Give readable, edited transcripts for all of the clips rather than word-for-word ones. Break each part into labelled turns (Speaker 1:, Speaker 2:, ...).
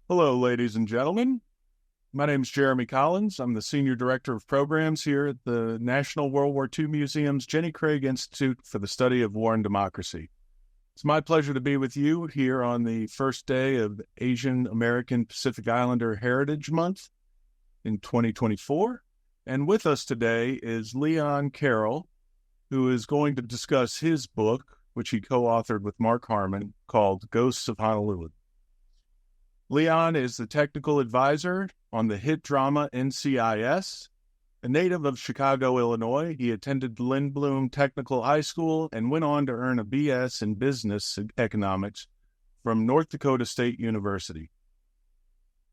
Speaker 1: Hello, ladies and gentlemen. My name is Jeremy Collins. I'm the Senior Director of Programs here at the National WWII Museum's Jenny Craig Institute for the Study of War and Democracy. It's my pleasure to be with you here on the first day of Asian American Pacific Islander Heritage Month in 2024. And with us today is Leon Carroll, who is going to discuss his book, which he co-authored with Mark Harmon, called Ghosts of Honolulu. Leon is the technical advisor on the hit drama NCIS. A native of Chicago, Illinois, he attended Lindblom Technical High School and went on to earn a BS in Business Economics from North Dakota State University.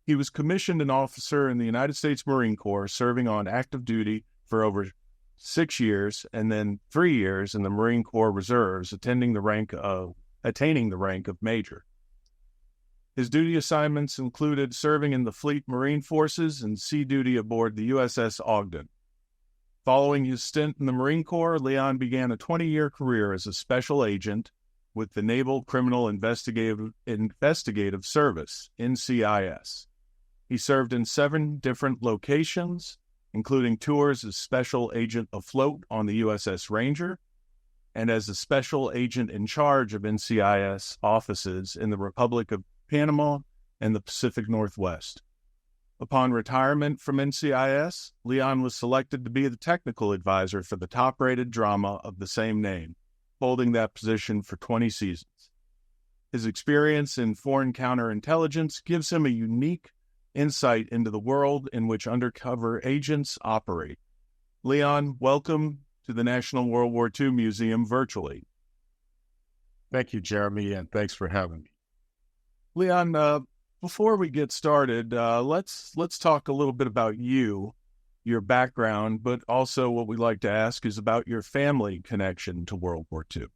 Speaker 1: He was commissioned an officer in the United States Marine Corps, serving on active duty for over 6 years and then 3 years in the Marine Corps Reserves, attaining the rank of major. His duty assignments included serving in the Fleet Marine Forces and sea duty aboard the USS Ogden. Following his stint in the Marine Corps, Leon began a 20-year career as a special agent with the Naval Criminal Investigative Service, NCIS. He served in 7 different locations, including tours as special agent afloat on the USS Ranger and as a special agent in charge of NCIS offices in the Republic of Panama and the Pacific Northwest. Upon retirement from NCIS, Leon was selected to be the technical advisor for the top-rated drama of the same name, holding that position for 20 seasons. His experience in foreign counterintelligence gives him a unique insight into the world in which undercover agents operate. Leon, welcome to the National WWII Museum virtually.
Speaker 2: Thank you, Jeremy, and thanks for having me.
Speaker 1: Leon, before we get started, let's talk a little bit about you, your background, but also what we like to ask is about your family connection to World War II.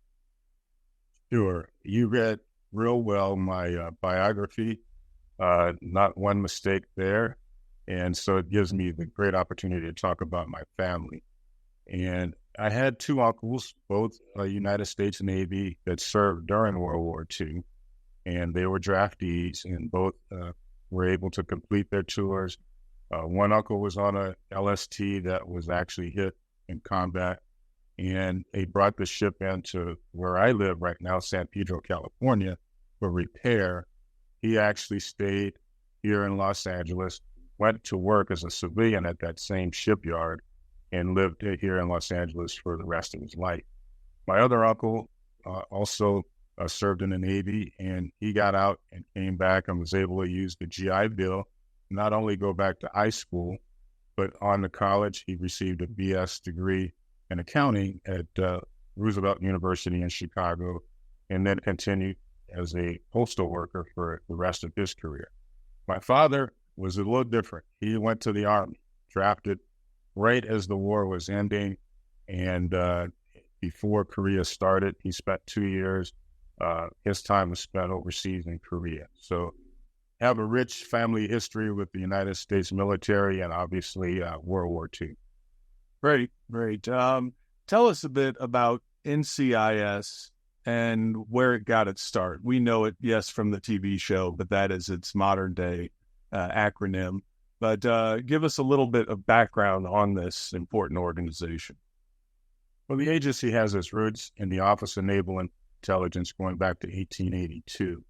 Speaker 2: Sure. You read real well my biography, not one mistake there, and so it gives me the great opportunity to talk about my family. And I had 2 uncles, both United States Navy, that served during World War II. And they were draftees, and both were able to complete their tours. One uncle was on a LST that was actually hit in combat, and they brought the ship into where I live right now, San Pedro, California, for repair. He actually stayed here in Los Angeles, went to work as a civilian at that same shipyard, and lived here in Los Angeles for the rest of his life. My other uncle also served in the Navy, and he got out and came back and was able to use the GI Bill, not only go back to high school, but on to college. He received a BS degree in accounting at Roosevelt University in Chicago, and then continued as a postal worker for the rest of his career. My father was a little different. He went to the Army, drafted right as the war was ending, and before Korea started, he spent 2 years. His time was spent overseas in Korea. So have a rich family history with the United States military and obviously World War II.
Speaker 1: Great. Tell us a bit about NCIS and where it got its start. We know it, yes, from the TV show, but that is its modern day acronym. But give us a little bit of background on this important organization.
Speaker 2: Well, the agency has its roots in the Office of Naval Intelligence going back to 1882.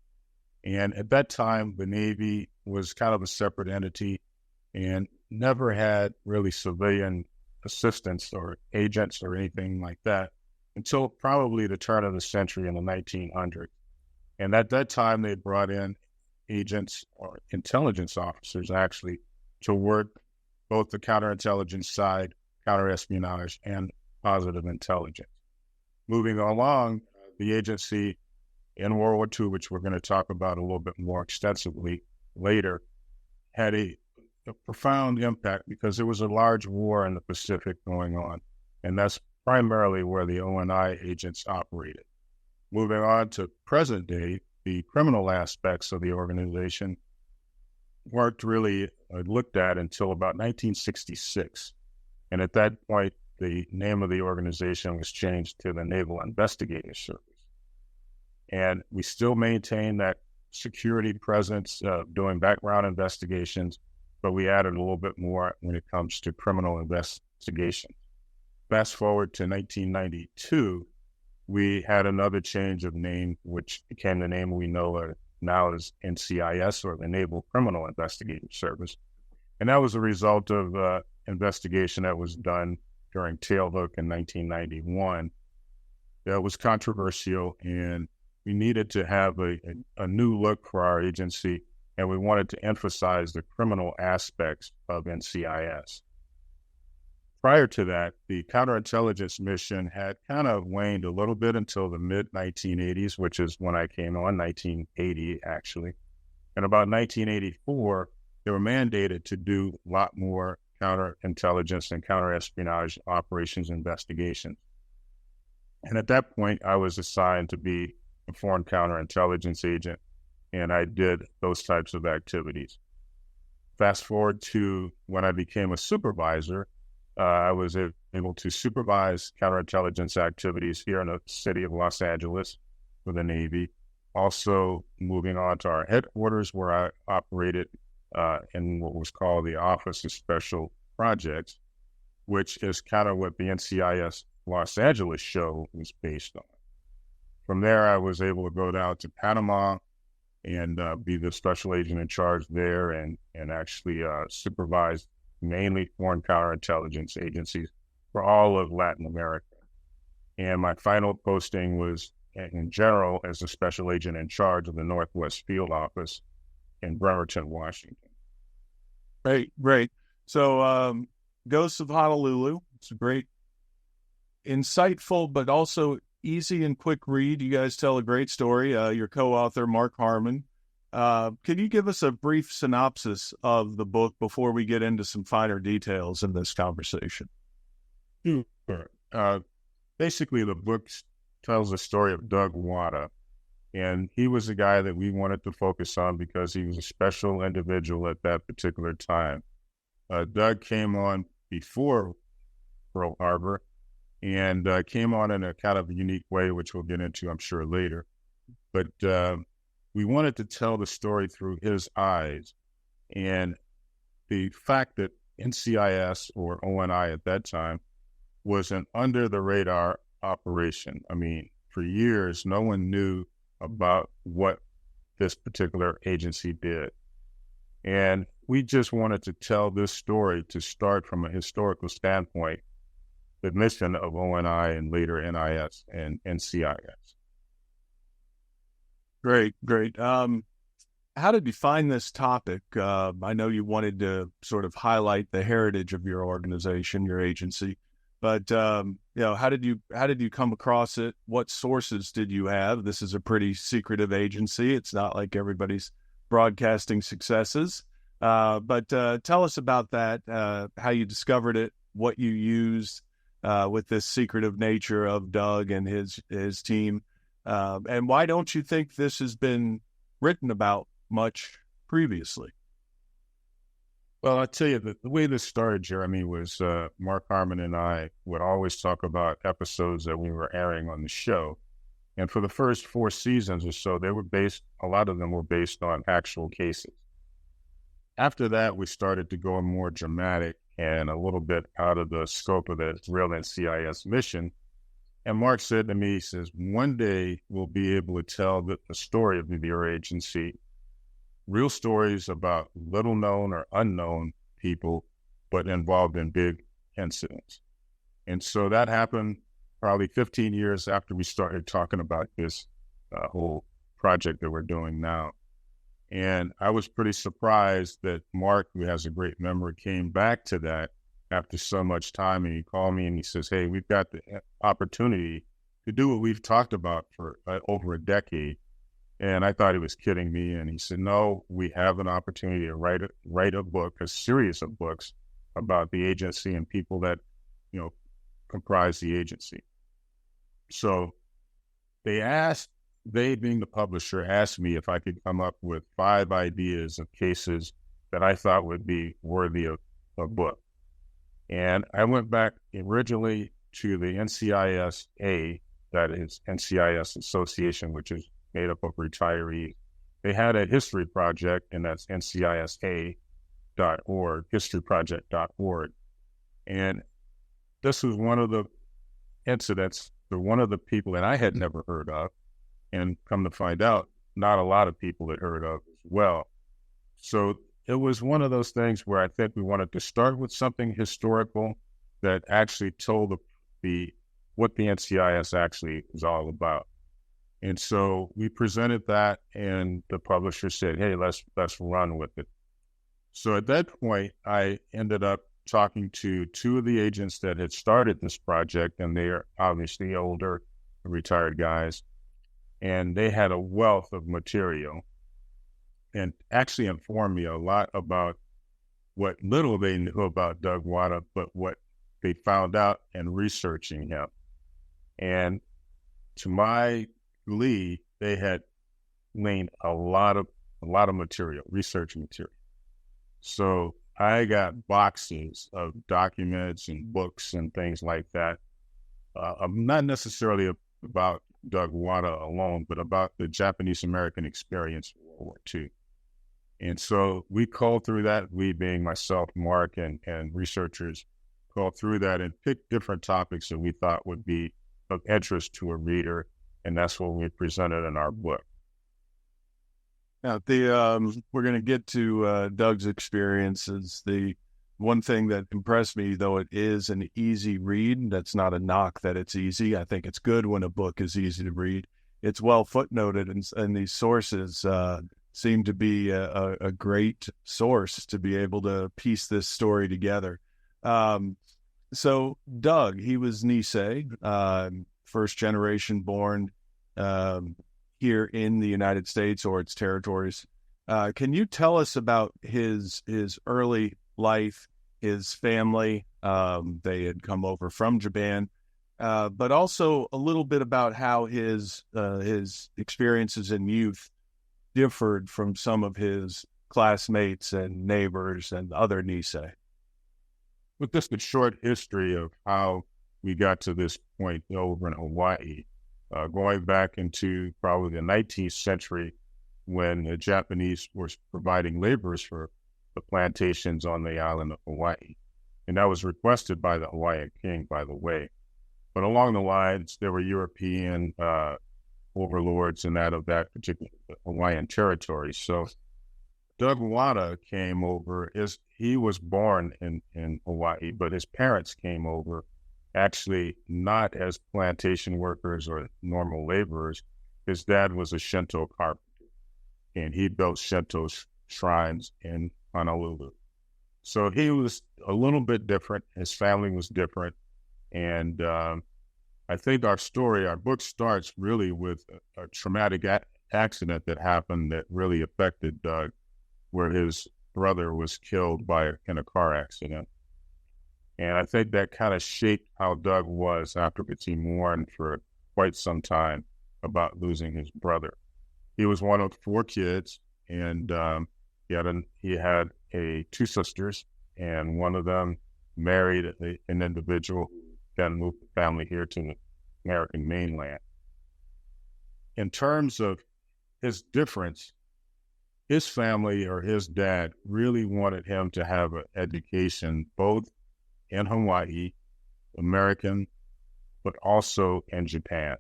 Speaker 2: And at that time, the Navy was kind of a separate entity and never had really civilian assistants or agents or anything like that until probably the turn of the century in the 1900s. And at that time, they brought in agents or intelligence officers actually to work both the counterintelligence side, counterespionage, and positive intelligence. Moving along, the agency in World War II, which we're going to talk about a little bit more extensively later, had a profound impact because there was a large war in the Pacific going on, and that's primarily where the O&I agents operated. Moving on to present day, the criminal aspects of the organization weren't really looked at until about 1966. And at that point, the name of the organization was changed to the Naval Investigative Service. And we still maintain that security presence, doing background investigations, but we added a little bit more when it comes to criminal investigation. Fast forward to 1992, we had another change of name, which became the name we know now as NCIS, or the Naval Criminal Investigative Service. And that was a result of investigation that was done during Tailhook in 1991. That was controversial, and we needed to have a new look for our agency, and we wanted to emphasize the criminal aspects of NCIS. Prior to that, the counterintelligence mission had kind of waned a little bit until the mid-1980s, which is when I came on, 1980 actually. And about 1984, they were mandated to do a lot more counterintelligence and counterespionage operations investigations. And at that point, I was assigned to be a foreign counterintelligence agent, and I did those types of activities. Fast forward to when I became a supervisor, I was able to supervise counterintelligence activities here in the city of Los Angeles for the Navy. Also moving on to our headquarters, where I operated in what was called the Office of Special Projects, which is kind of what the NCIS Los Angeles show was based on. From there, I was able to go down to Panama and be the special agent in charge there, and actually supervise mainly foreign counterintelligence agencies for all of Latin America. And my final posting was in general as a special agent in charge of the Northwest Field Office in Bremerton, Washington.
Speaker 1: Great. So Ghosts of Honolulu, it's a great, insightful, but also easy and quick read. You guys tell a great story. Your co-author, Mark Harmon. Can you give us a brief synopsis of the book before we get into some finer details in this conversation?
Speaker 2: Sure. Basically, the book tells the story of Doug Wada, and he was the guy that we wanted to focus on because he was a special individual at that particular time. Doug came on before Pearl Harbor, and came on in a kind of a unique way, which we'll get into, I'm sure, later. But we wanted to tell the story through his eyes. And the fact that NCIS, or ONI at that time, was an under-the-radar operation. I mean, for years, no one knew about what this particular agency did. And we just wanted to tell this story to start from a historical standpoint, the mission of ONI and later NIS and NCIS.
Speaker 1: Great. How did you find this topic? I know you wanted to sort of highlight the heritage of your organization, your agency, but how did you come across it? What sources did you have? This is a pretty secretive agency. It's not like everybody's broadcasting successes. But tell us about that, how you discovered it, what you used with this secretive nature of Doug and his team. And why don't you think this has been written about much previously?
Speaker 2: Well, I'll tell you, the way this started, Jeremy, was Mark Harmon and I would always talk about episodes that we were airing on the show. And for the first 4 seasons or so, a lot of them were based on actual cases. After that, we started to go more dramatic and a little bit out of the scope of the real NCIS mission. And Mark said to me, he says, one day we'll be able to tell the story of your agency, real stories about little known or unknown people, but involved in big incidents. And so that happened probably 15 years after we started talking about this whole project that we're doing now. And I was pretty surprised that Mark, who has a great memory, came back to that after so much time. And he called me and he says, hey, we've got the opportunity to do what we've talked about for over a decade. And I thought he was kidding me. And he said, no, we have an opportunity to write a book, a series of books about the agency and people that, comprise the agency. So they being the publisher asked me if I could come up with 5 ideas of cases that I thought would be worthy of a book. And I went back originally to the NCIS-A, that is NCIS Association, which is made up of retirees, they had a history project, and that's NCISA.org, historyproject.org. And this was one of the incidents for one of the people that I had never heard of, and come to find out, not a lot of people had heard of as well. So it was one of those things where I think we wanted to start with something historical that actually told what the NCIS actually is all about. And so we presented that, and the publisher said, "Hey, let's run with it." So at that point, I ended up talking to two of the agents that had started this project, and they are obviously older, retired guys, and they had a wealth of material and actually informed me a lot about what little they knew about Doug Wada, but what they found out in researching him. And to my glee, they had laid a lot of material, research material. So I got boxes of documents and books and things like that. Not necessarily about Doug Wada alone, but about the Japanese-American experience in World War II. And so we called through that, we being myself, Mark, and researchers, called through that and picked different topics that we thought would be of interest to a reader, and that's what we presented in our book.
Speaker 1: Now, we're going to get to Doug's experiences. The one thing that impressed me, though it is an easy read, that's not a knock that it's easy. I think it's good when a book is easy to read. It's well footnoted, and these sources seem to be a great source to be able to piece this story together. So Doug, he was Nisei, first generation born here in the United States or its territories. Can you tell us about his early life, his family? They had come over from Japan, but also a little bit about how his experiences in youth differed from some of his classmates and neighbors and other Nisei.
Speaker 2: With just a short history of how we got to this point over in Hawaii, going back into probably the 19th century when the Japanese were providing laborers for the plantations on the island of Hawaii. And that was requested by the Hawaiian king, by the way. But along the lines, there were European overlords in that particular Hawaiian territory. So Doug Wada came over. He was born in Hawaii, but his parents came over actually not as plantation workers or normal laborers. His dad was a Shinto carpenter, and he built Shinto shrines in Honolulu. So he was a little bit different. His family was different. And I think our book starts really with a traumatic accident that happened that really affected Doug, where his brother was killed in a car accident. And I think that kind of shaped how Doug was after he mourned for quite some time about losing his brother. He was one of 4 kids, and he had two sisters, and one of them married an individual who then moved the family here to the American mainland. In terms of his difference, his family or his dad really wanted him to have an education both in Hawaii, American, but also in Japan.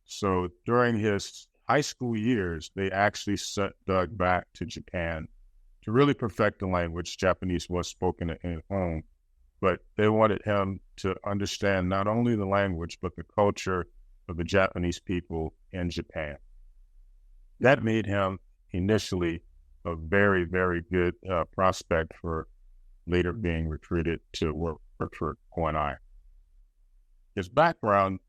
Speaker 2: So during his high school years, they actually sent Doug back to Japan to really perfect the language. Japanese was spoken at home, but they wanted him to understand not only the language, but the culture of the Japanese people in Japan. That made him initially a very, very good prospect for later being recruited to work for ONI. His background,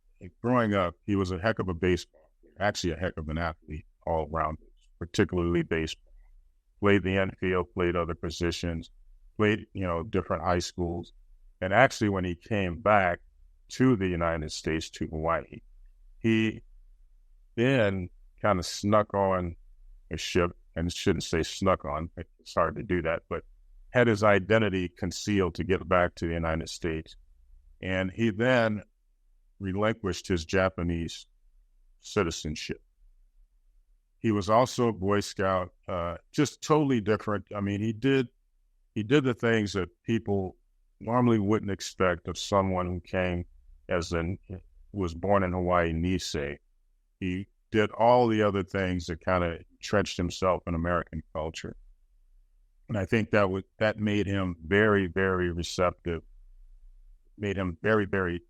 Speaker 2: growing up, he was a heck of a baseball player, actually a heck of an athlete all around, particularly baseball. Played the infield, played other positions, played, different high schools. And actually, when he came back to the United States, to Hawaii, he then kind of snuck on a ship, and shouldn't say snuck on, it's hard to do that, but had his identity concealed to get back to the United States. And he then relinquished his Japanese citizenship. he was also a Boy Scout, just totally different. I mean, he did the things that people normally wouldn't expect of someone who came was born in Hawaii, Nisei. He did all the other things that kind of entrenched himself in American culture. And I think that made him very, very receptive, made him very, very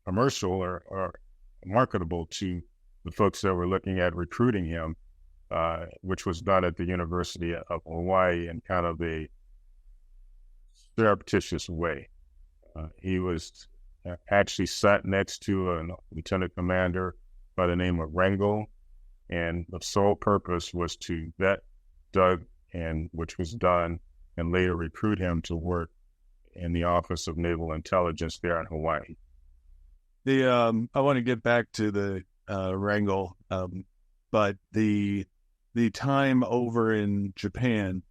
Speaker 2: commercial or marketable to the folks that were looking at recruiting him, which was done at the University of Hawaii in kind of a surreptitious way. He was actually sat next to a lieutenant commander by the name of Rangel, and the sole purpose was to vet Doug, and which was done, and later recruit him to work in the Office of Naval Intelligence there in Hawaii.
Speaker 1: I want to get back to the Rangel, but the time over in Japan,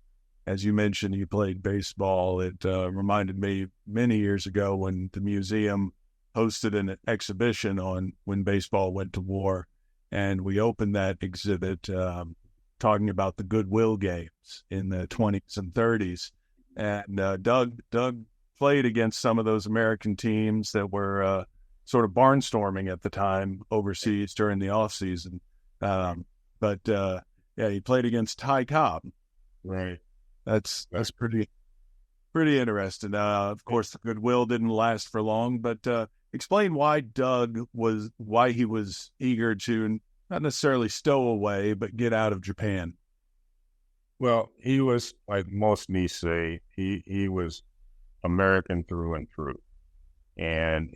Speaker 1: as you mentioned, you played baseball. It reminded me many years ago when the museum hosted an exhibition on when baseball went to war, and we opened that exhibit talking about the Goodwill games in the 20s and 30s. And Doug played against some of those American teams that were sort of barnstorming at the time overseas during the off season. But he played against Ty Cobb.
Speaker 2: Right.
Speaker 1: That's pretty interesting. Of course, the Goodwill didn't last for long, but explain why he was eager to not necessarily stow away, but get out of Japan.
Speaker 2: Well, he was, like most Nisei, he was American through and through. And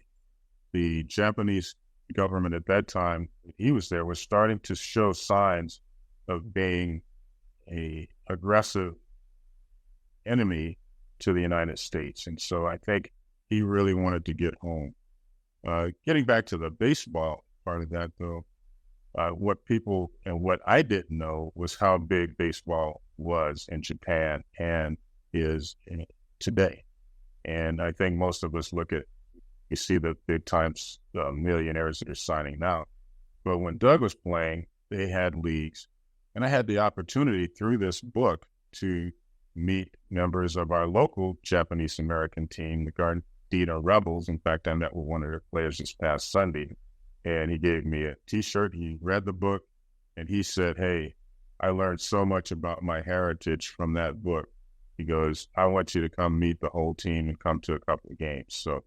Speaker 2: the Japanese government at that time, he was there, was starting to show signs of being a aggressive enemy to the United States. And so I think he really wanted to get home. Getting back to the baseball part of that, though, what I didn't know was how big baseball was in Japan and is today. And I think most of us you see the big times millionaires that are signing now. But when Doug was playing, they had leagues. And I had the opportunity through this book to meet members of our local Japanese American team, the Gardena Rebels. In fact, I met with one of their players this past Sunday, and he gave me a T-shirt. He read the book, and he said, "Hey, I learned so much about my heritage from that book." He goes, "I want you to come meet the whole team and come to a couple of games." So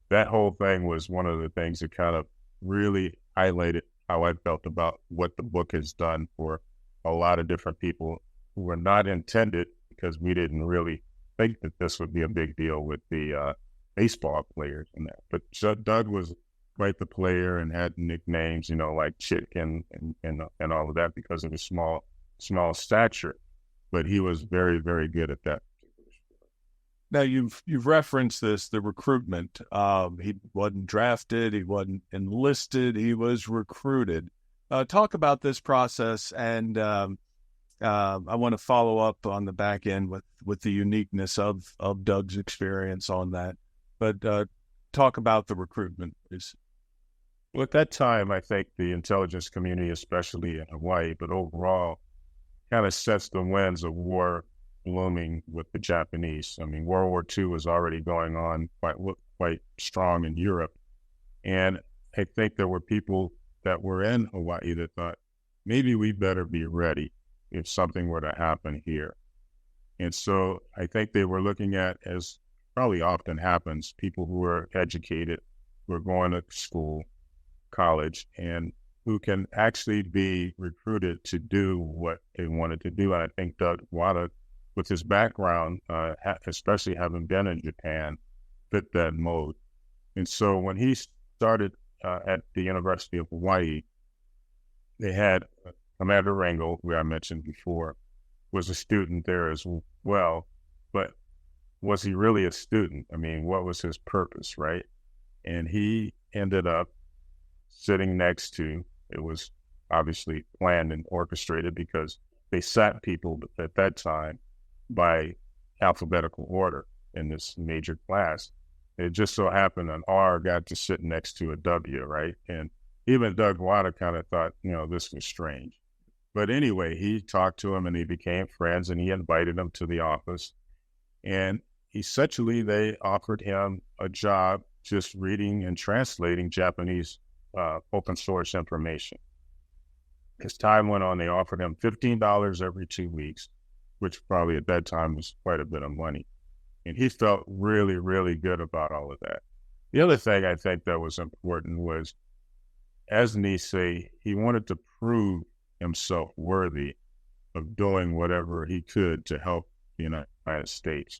Speaker 2: that whole thing was one of the things that kind of really highlighted how I felt about what the book has done for a lot of different people who were not intended, because we didn't really think that this would be a big deal with the baseball players and that. But Doug was quite the player and had nicknames, like Chick and all of that because of his small stature. But he was very, very good at that.
Speaker 1: Now you've referenced the recruitment. He wasn't drafted, he wasn't enlisted, he was recruited. Talk about this process, and I want to follow up on the back end with the uniqueness of Doug's experience on that. But talk about the recruitment, please.
Speaker 2: Well, at that time, I think the intelligence community, especially in Hawaii, but overall, kind of sets the winds of war blooming with the Japanese. I mean, World War II was already going on quite strong in Europe. And I think there were people that were in Hawaii that thought, maybe we better be ready if something were to happen here. And so I think they were looking at, as probably often happens, people who are educated, who are going to school, college, and who can actually be recruited to do what they wanted to do. And I think Doug Wada, with his background, especially having been in Japan, fit that mode. And so when he started at the University of Hawaii, they had Commander Rangel, who I mentioned before, was a student there as well. But was he really a student? I mean, what was his purpose, right? And he ended up sitting next to, it was obviously planned and orchestrated because they sat people at that time by alphabetical order in this major class. It just so happened an R got to sit next to a W, right? And even Doug Wada kind of thought, this was strange. But anyway, he talked to him and he became friends and he invited him to the office. And essentially, they offered him a job just reading and translating Japanese open source information. As time went on, they offered him $15 every 2 weeks, which probably at that time was quite a bit of money. And he felt really, really good about all of that. The other thing I think that was important was, as Nisei, he wanted to prove himself worthy of doing whatever he could to help the United States.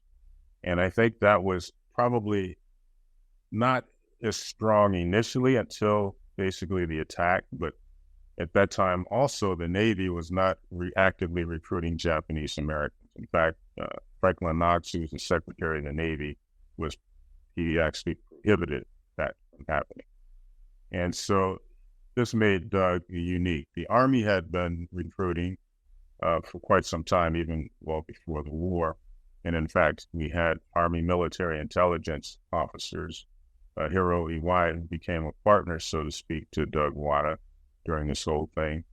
Speaker 2: And I think that was probably not as strong initially until basically the attack, but at that time also the Navy was not actively recruiting Japanese Americans. In fact, Franklin Knox, who was the Secretary of the Navy, he actually prohibited that from happening. And so this made Doug unique. The Army had been recruiting for quite some time, even well before the war. And in fact, we had Army military intelligence officers, Hiro Iwai, who became a partner, so to speak, to Doug Wada during this whole thing.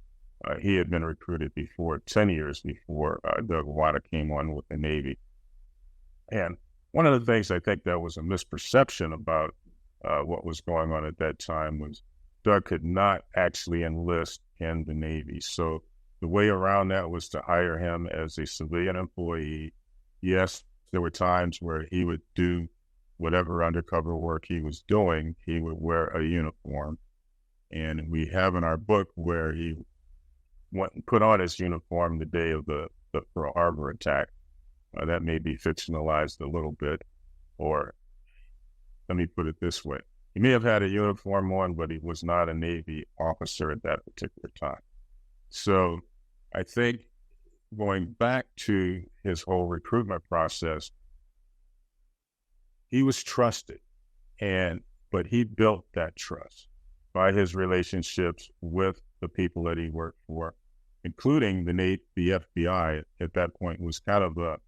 Speaker 2: He had been recruited before, 10 years before Doug Wada came on with the Navy. And one of the things I think that was a misperception about what was going on at that time was Doug could not actually enlist in the Navy. So the way around that was to hire him as a civilian employee. Yes, there were times where he would do whatever undercover work he was doing. He would wear a uniform. And we have in our book where he went and put on his uniform the day of the Pearl Harbor attack. That may be fictionalized a little bit, or let me put it this way. He may have had a uniform on, but he was not a Navy officer at that particular time. So I think going back to his whole recruitment process, he was trusted, but he built that trust by his relationships with the people that he worked for, including the FBI. At that point was kind of a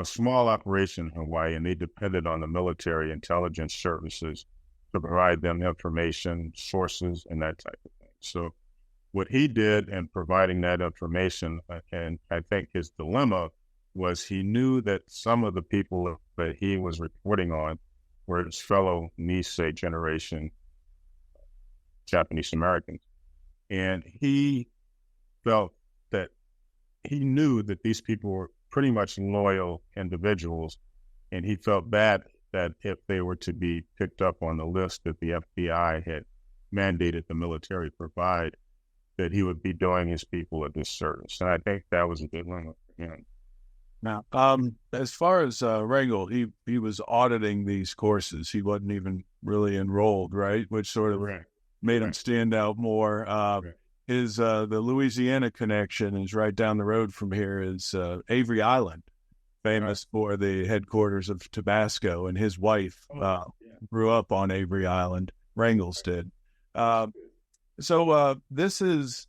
Speaker 2: small operation in Hawaii, and they depended on the military intelligence services to provide them information, sources, and that type of thing. So what he did in providing that information, and I think his dilemma was he knew that some of the people that he was reporting on were his fellow Nisei generation Japanese Americans. And he felt that he knew that these people were pretty much loyal individuals, and he felt bad that if they were to be picked up on the list that the FBI had mandated the military provide, that he would be doing his people a disservice. And I think that was a good one for him.
Speaker 1: Now, as far as Rangel, he was auditing these courses. He wasn't even really enrolled, right? Which sort of made him stand out more. The Louisiana connection is right down the road from here is Avery Island, famous for the headquarters of Tabasco, and his wife grew up on Avery Island. Rangel's did. So this.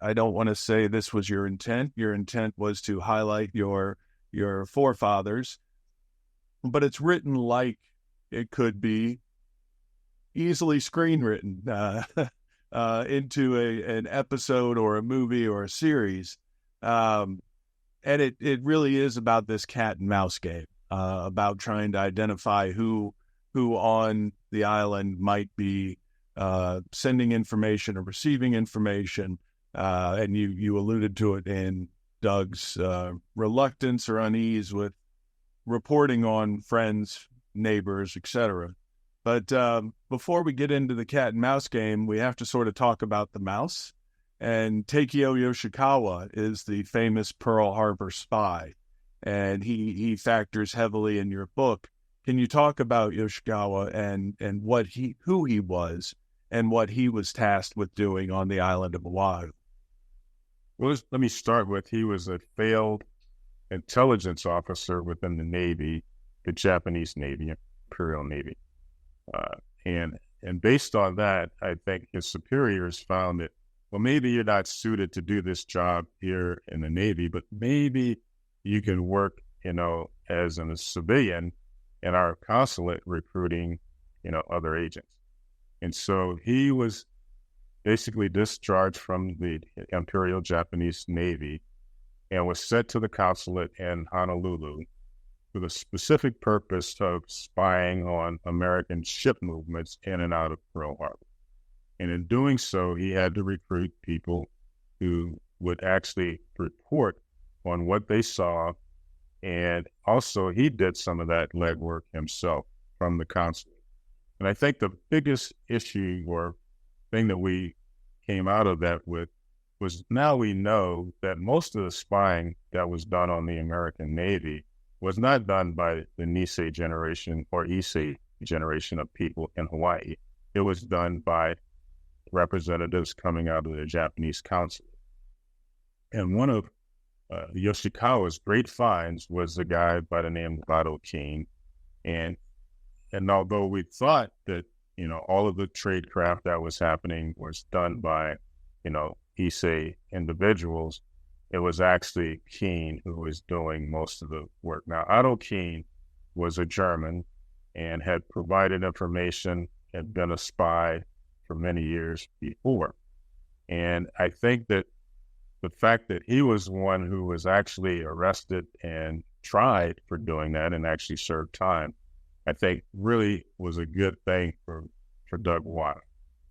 Speaker 1: I don't want to say this was your intent. Your intent was to highlight your forefathers, but it's written like it could be easily screenwritten into an episode or a movie or a series. And it really is about this cat and mouse game, about trying to identify who on the island might be sending information or receiving information. And you alluded to it in Doug's reluctance or unease with reporting on friends, neighbors, etc. But before we get into the cat and mouse game, we have to sort of talk about the mouse. And Takeo Yoshikawa is the famous Pearl Harbor spy, and he factors heavily in your book. Can you talk about Yoshikawa and who he was and what he was tasked with doing on the island of Oahu?
Speaker 2: Well, let me start with, he was a failed intelligence officer within the Navy, the Japanese Navy, Imperial Navy. And based on that, I think his superiors found that, well, maybe you're not suited to do this job here in the Navy, but maybe you can work, as a civilian in our consulate recruiting, other agents. And so he was basically discharged from the Imperial Japanese Navy and was sent to the consulate in Honolulu for the specific purpose of spying on American ship movements in and out of Pearl Harbor. And in doing so, he had to recruit people who would actually report on what they saw. And also, he did some of that legwork himself from the consulate. And I think the biggest issue or thing that we came out of that with was now we know that most of the spying that was done on the American Navy was not done by the Nisei generation or Issei generation of people in Hawaii. It was done by representatives coming out of the Japanese consulate. And one of Yoshikawa's great finds was a guy by the name of Wada King. And although we thought that, all of the trade craft that was happening was done by, Issei individuals, it was actually Keene who was doing most of the work. Now, Otto Keene was a German and had provided information, had been a spy for many years before. And I think that the fact that he was one who was actually arrested and tried for doing that and actually served time, I think really was a good thing for Doug Wada.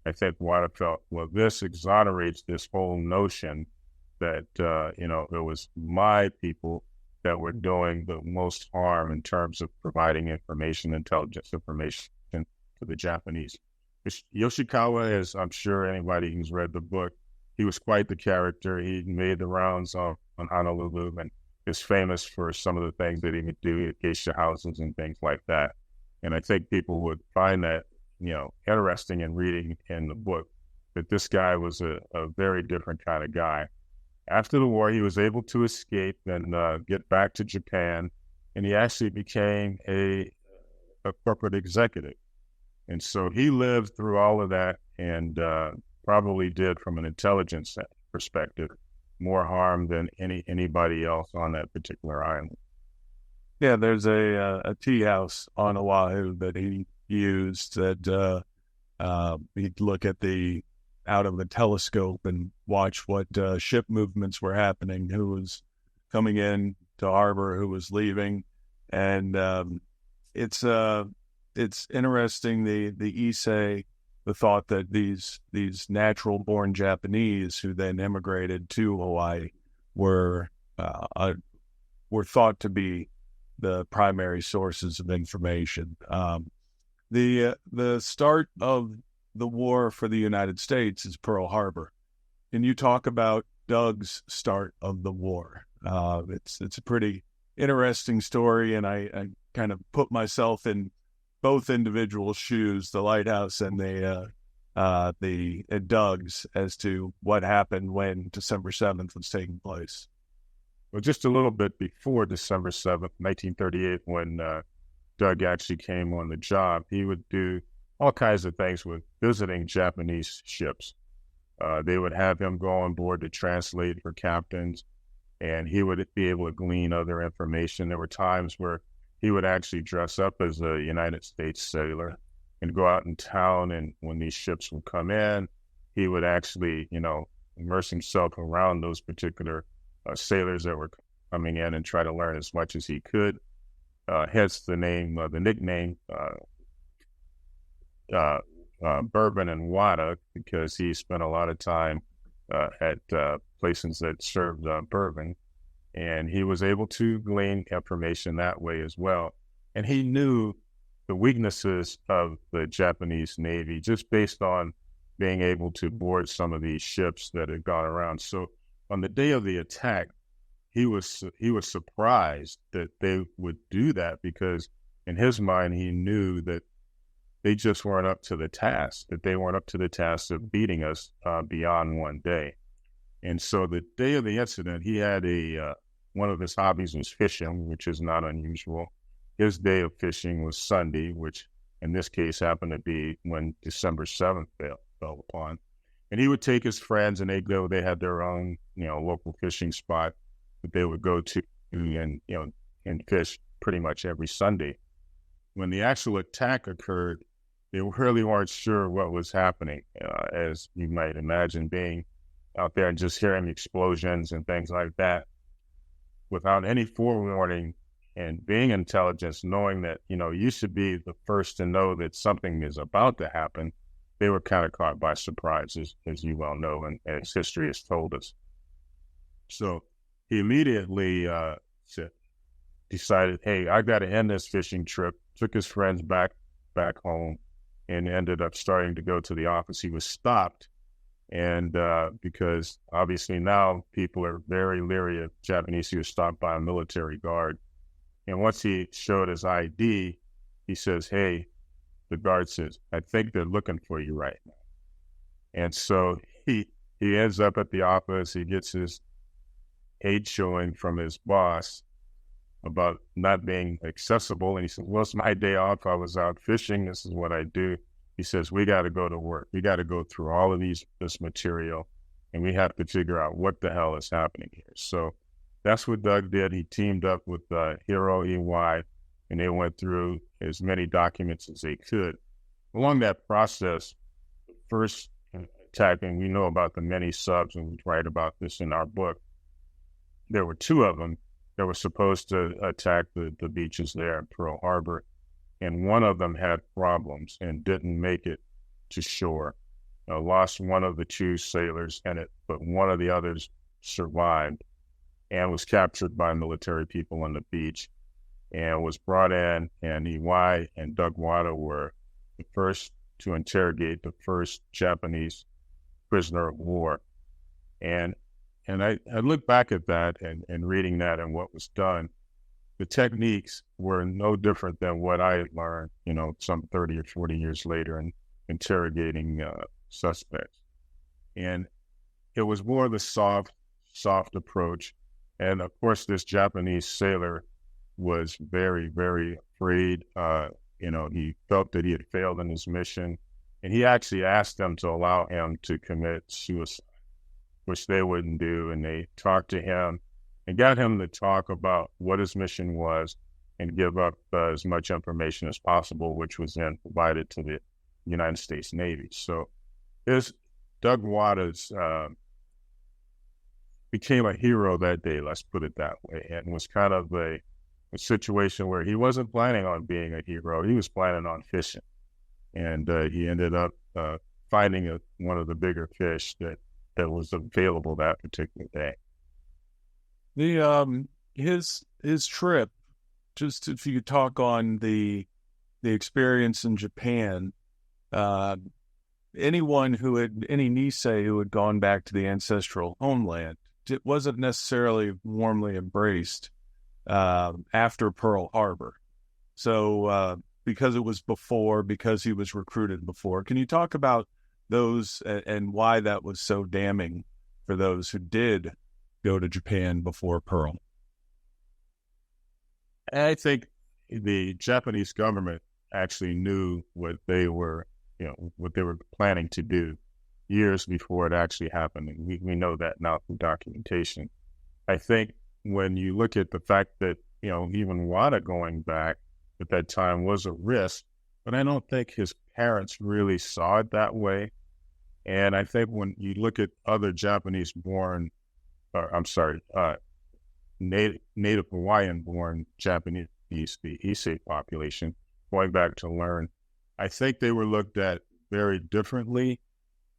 Speaker 2: I think Wada felt, well, this exonerates this whole notion that, it was my people that were doing the most harm in terms of providing information, intelligence information to the Japanese. Yoshikawa, as I'm sure anybody who's read the book, he was quite the character. He made the rounds on Honolulu and is famous for some of the things that he would do at geisha houses and things like that. And I think people would find that, interesting in reading in the book, that this guy was a very different kind of guy. After the war, he was able to escape and get back to Japan, and he actually became a corporate executive. And so he lived through all of that and probably did, from an intelligence perspective, more harm than anybody else on that particular island.
Speaker 1: Yeah, there's a tea house on Oahu that he used that he'd look at out of the telescope and watch what ship movements were happening, who was coming in to harbor, who was leaving. And it's interesting, the Issei, the thought that these natural born Japanese who then immigrated to Hawaii were thought to be the primary sources of information. The start of the war for the United States is Pearl Harbor. Can you talk about Doug's start of the war? It's a pretty interesting story, and I kind of put myself in both individuals' shoes, the lighthouse and Doug's, as to what happened when December 7th was taking place.
Speaker 2: Well, just a little bit before December 7th, 1938, when Doug actually came on the job, he would do all kinds of things with visiting Japanese ships. They would have him go on board to translate for captains, and he would be able to glean other information. There were times where he would actually dress up as a United States sailor and go out in town, and when these ships would come in, he would actually, immerse himself around those particular sailors that were coming in and try to learn as much as he could. Hence the nickname Bourbon and Wada, because he spent a lot of time at places that served bourbon, and he was able to glean information that way as well. And he knew the weaknesses of the Japanese Navy just based on being able to board some of these ships that had gone around. So on the day of the attack, he was surprised that they would do that, because in his mind, he knew that they just weren't up to the task, that they weren't up to the task of beating us beyond one day. And so the day of the incident, he had one of his hobbies was fishing, which is not unusual. His day of fishing was Sunday, which in this case happened to be when December 7th fell upon. And he would take his friends, and they had their own, local fishing spot that they would go to and fish pretty much every Sunday. When the actual attack occurred, they really weren't sure what was happening, as you might imagine, being out there and just hearing explosions and things like that without any forewarning, and being intelligence, knowing that, you should be the first to know that something is about to happen. They were kind of caught by surprise, as you well know, and as history has told us. So he immediately decided, hey, I got to end this fishing trip, took his friends back home, and ended up starting to go to the office. He was stopped, and because obviously now people are very leery of Japanese. He was stopped by a military guard. And once he showed his ID, he says, hey, the guard says, I think they're looking for you right now. And so he ends up at the office. He gets his age showing from his boss about not being accessible. And he says, well, it's my day off. I was out fishing. This is what I do. He says, we got to go to work. We got to go through all of this material, and we have to figure out what the hell is happening here. So that's what Doug did. He teamed up with Hiro EY, and they went through as many documents as they could. Along that process, the first attack, and we know about the many subs, and we write about this in our book, there were two of them that were supposed to attack the beaches there at Pearl Harbor, and one of them had problems and didn't make it to shore. Lost one of the two sailors in it, but one of the others survived and was captured by military people on the beach and was brought in, and EY and Doug Wada were the first to interrogate the first Japanese prisoner of war. And I look back at that and reading that and what was done, the techniques were no different than what I had learned, some 30 or 40 years later in interrogating suspects. And it was more of the soft approach. And of course, this Japanese sailor was very, very afraid. He felt that he had failed in his mission. And he actually asked them to allow him to commit suicide, which they wouldn't do. And they talked to him and got him to talk about what his mission was and give up as much information as possible, which was then provided to the United States Navy. So Doug Wada's became a hero that day, let's put it that way, and was kind of a situation where he wasn't planning on being a hero. He was planning on fishing. And he ended up finding one of the bigger fish that was available that particular day.
Speaker 1: His trip, just if you could talk on the experience in Japan, any Nisei who had gone back to the ancestral homeland, it wasn't necessarily warmly embraced after Pearl Harbor. So because it was because he was recruited before, can you talk about those and why that was so damning for those who did go to Japan before Pearl?
Speaker 2: I think the Japanese government actually knew what they were planning to do years before it actually happened. And we know that now from documentation. I think when you look at the fact that, even Wada going back at that time was a risk, but I don't think his parents really saw it that way. And I think when you look at other Native Hawaiian-born Japanese, the Issei population, going back to learn, I think they were looked at very differently.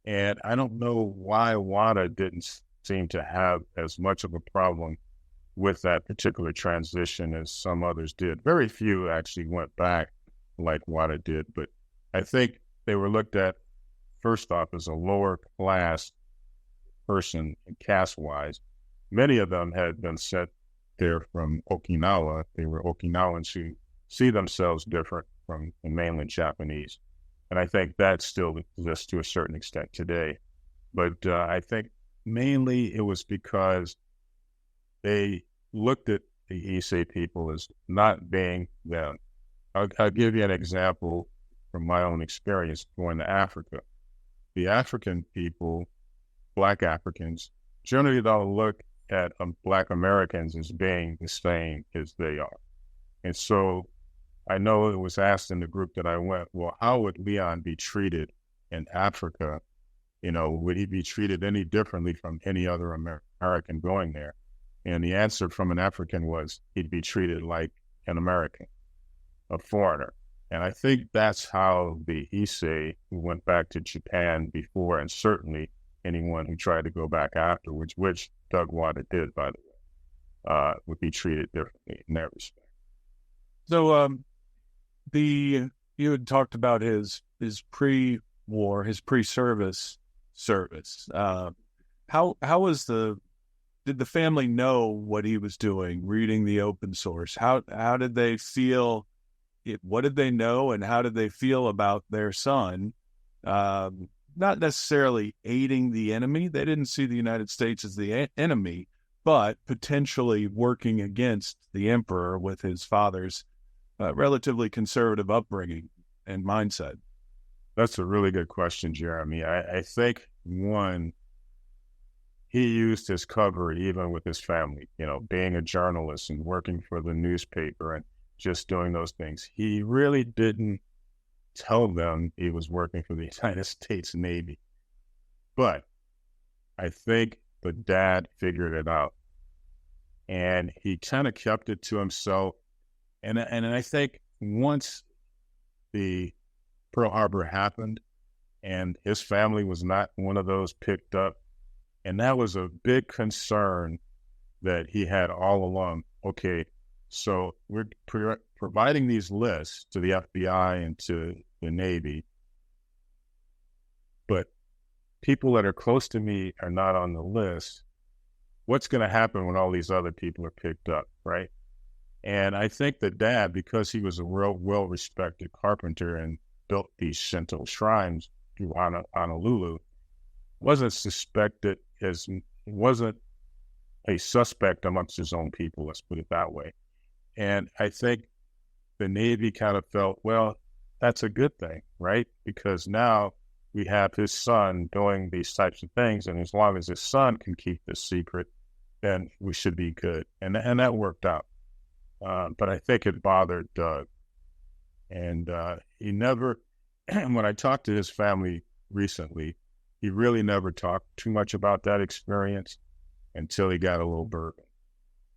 Speaker 2: And I don't know why Wada didn't seem to have as much of a problem with that particular transition as some others did. Very few actually went back like Wada did, but I think they were looked at first off as a lower class person caste-wise. Many of them had been sent there from Okinawa. They were Okinawans who see themselves different from the mainland Japanese. And I think that still exists to a certain extent today. But I think mainly it was because they looked at the Issei people as not being them. I'll give you an example from my own experience going to Africa. The African people, Black Africans, generally don't look at Black Americans as being the same as they are. And so I know it was asked in the group that I went, well, how would Leon be treated in Africa? Would he be treated any differently from any other American going there? And the answer from an African was he'd be treated like an American, a foreigner. And I think that's how the Issei who went back to Japan before, and certainly anyone who tried to go back afterwards, which Doug Wada did, by the way, would be treated differently in that respect.
Speaker 1: So you had talked about his pre-war, his pre-service service. How was did the family know what he was doing, reading the open source? How did they feel? What did they know, and how did they feel about their son? Not necessarily aiding the enemy. They didn't see the United States as the enemy, but potentially working against the emperor with his father's relatively conservative upbringing and mindset.
Speaker 2: That's a really good question, Jeremy. I think, one, he used his cover even with his family, being a journalist and working for the newspaper and just doing those things. He really didn't tell them he was working for the United States Navy. But I think the dad figured it out. And he kind of kept it to himself. And I think once the Pearl Harbor happened and his family was not one of those picked up, and that was a big concern that he had all along. Okay, so we're providing these lists to the FBI and to the Navy, but people that are close to me are not on the list. What's going to happen when all these other people are picked up, right? And I think the dad, because he was a real well-respected carpenter and built these Shinto shrines through Honolulu, wasn't a suspect amongst his own people, let's put it that way. And I think the Navy kind of felt, well, that's a good thing, right? Because now we have his son doing these types of things, and as long as his son can keep this secret, then we should be good. And that worked out. But I think it bothered Doug. And he never, when I talked to his family recently, he really never talked too much about that experience until he got a little bourbon.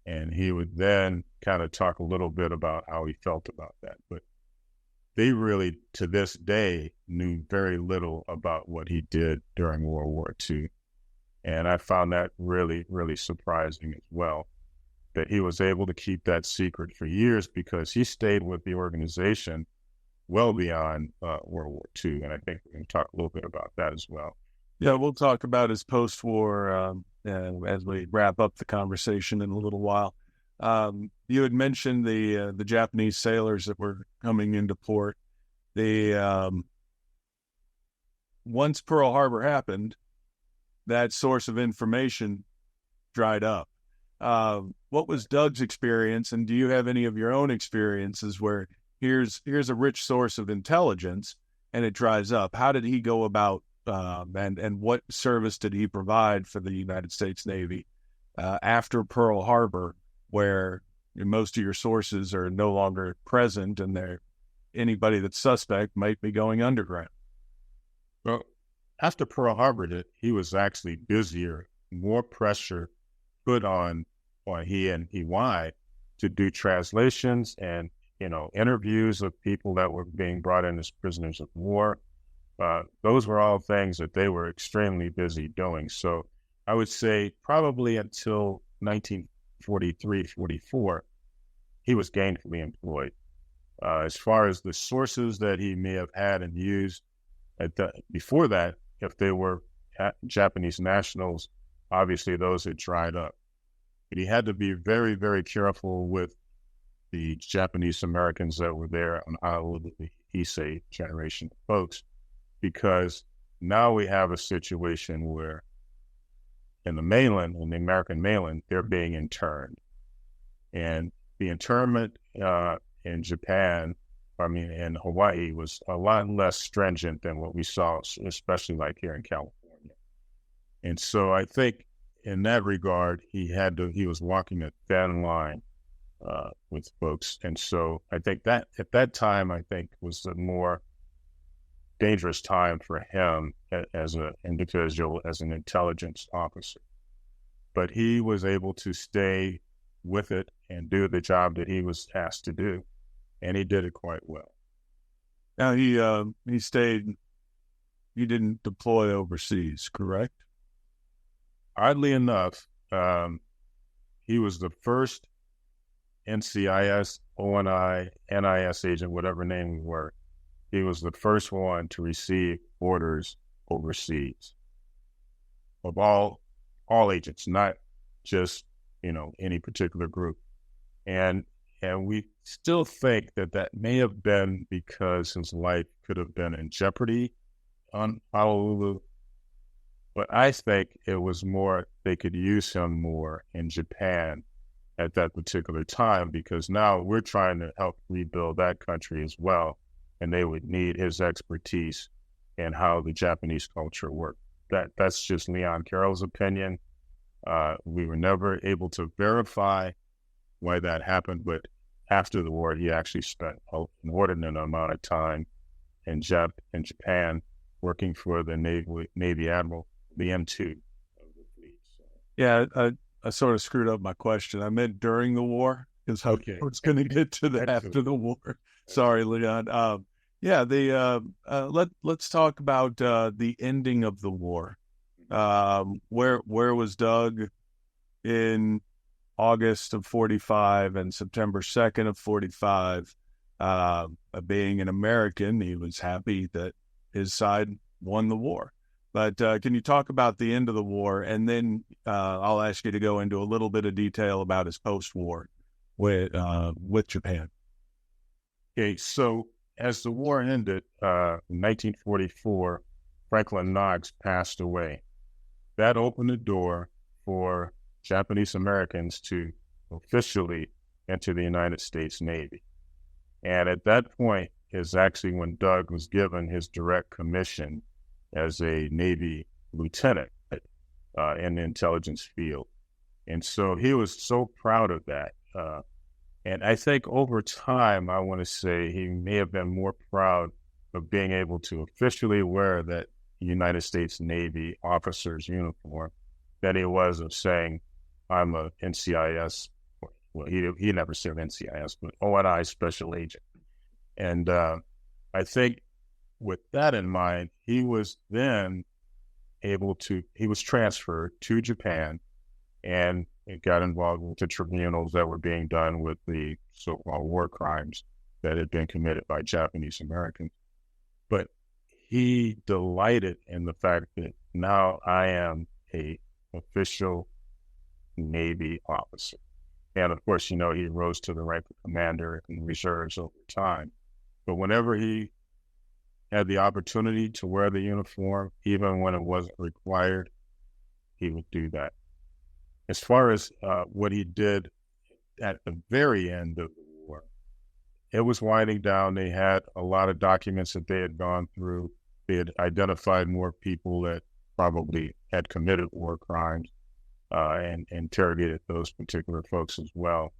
Speaker 2: And he would then kind of talk a little bit about how he felt about that. But they really, to this day, knew very little about what he did during World War II. And I found that really, really surprising as well, that he was able to keep that secret for years because he stayed with the organization well beyond World War II. And I think we're going to talk a little bit about that as well.
Speaker 1: Yeah, we'll talk about his post-war as we wrap up the conversation in a little while. You had mentioned the Japanese sailors that were coming into port. Once Pearl Harbor happened, that source of information dried up. What was Doug's experience, and do you have any of your own experiences where here's a rich source of intelligence and it dries up? How did he go about and what service did he provide for the United States Navy after Pearl Harbor, where most of your sources are no longer present and anybody that's suspect might be going underground?
Speaker 2: Well, after Pearl Harbor, he was actually busier, more pressure put on he and EY to do translations and, interviews of people that were being brought in as prisoners of war. Those were all things that they were extremely busy doing. So I would say probably until 1943, 44, he was gainfully employed. As far as the sources that he may have had and used before that, if they were Japanese nationals, obviously those had dried up. But he had to be very, very careful with the Japanese Americans that were there on Honolulu, the Issei generation of folks, because now we have a situation where in the American mainland, they're being interned. And the internment in Japan, in Hawaii, was a lot less stringent than what we saw, especially like here in California. And so I think in that regard, he was walking a thin line with folks. And so I think that at that time, I think was a more dangerous time for him as an individual, as an intelligence officer. But he was able to stay with it and do the job that he was asked to do. And he did it quite well.
Speaker 1: Now he stayed, he didn't deploy overseas, correct?
Speaker 2: Oddly enough, he was the first NCIS, ONI, NIS agent, whatever name we were. He was the first one to receive orders overseas of all agents, not just, any particular group. And we still think that may have been because his life could have been in jeopardy on Honolulu. But I think it was more they could use him more in Japan at that particular time, because now we're trying to help rebuild that country as well. And they would need his expertise in how the Japanese culture worked. That's just Leon Carroll's opinion. We were never able to verify why that happened, but after the war, he actually spent an inordinate amount of time in Japan working for the Navy Admiral, the M2 of the fleet. So.
Speaker 1: Yeah, I sort of screwed up my question. I meant during the war, because I was going to get to that after the war. Sorry, Leon. Let's talk about the ending of the war. Where was Doug in August of 45 and September 2nd of 45? Being an American, he was happy that his side won the war. But can you talk about the end of the war? And then I'll ask you to go into a little bit of detail about his post-war with Japan.
Speaker 2: Okay, so as the war ended in 1944, Franklin Knox passed away. That opened the door for Japanese Americans to officially enter the United States Navy. And at that point is actually when Doug was given his direct commission as a Navy lieutenant in the intelligence field. And so he was so proud of that. And I think over time, I want to say he may have been more proud of being able to officially wear that United States Navy officer's uniform than he was of saying, I'm a NCIS. Well, he never said NCIS, but ONI special agent. And I think with that in mind, he was then he was transferred to Japan and it got involved with the tribunals that were being done with the so-called war crimes that had been committed by Japanese Americans. But he delighted in the fact that now I am a official Navy officer. And of course, he rose to the rank of commander in reserves over time. But whenever he had the opportunity to wear the uniform, even when it wasn't required, he would do that. As far as what he did at the very end of the war, it was winding down. They had a lot of documents that they had gone through. They had identified more people that probably had committed war crimes and interrogated those particular folks as well.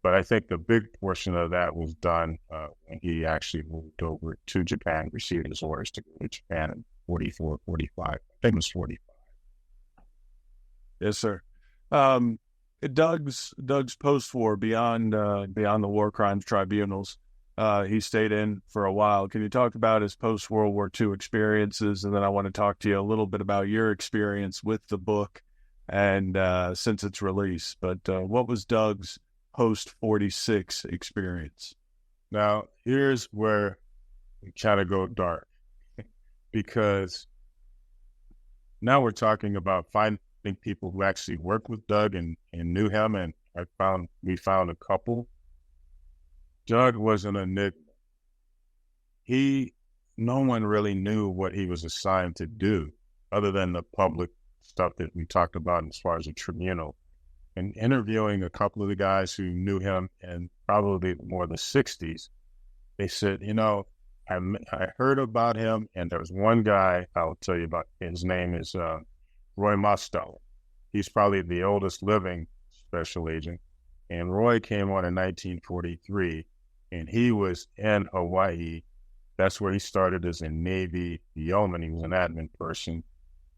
Speaker 2: But I think the big portion of that was done when he actually moved over to Japan, received his orders to go to Japan in 44, 45. I think it was 45.
Speaker 1: Yes, sir. Doug's post-war beyond the war crimes tribunals, he stayed in for a while. Can you talk about his post-World War II experiences? And then I want to talk to you a little bit about your experience with the book and since its release. But what was Doug's post-46 experience?
Speaker 2: Now, here's where we kind of go dark because now we're talking about finding people who actually worked with Doug and knew him, and we found a couple. Doug was an enigma. No one really knew what he was assigned to do other than the public stuff that we talked about as far as a tribunal. And interviewing a couple of the guys who knew him in probably more the 60s, they said, I heard about him, and there was one guy I'll tell you about. His name is Roy Mosteller. He's probably the oldest living special agent, And Roy came on in 1943, and he was in Hawaii. That's where he started as a Navy yeoman. He was an admin person.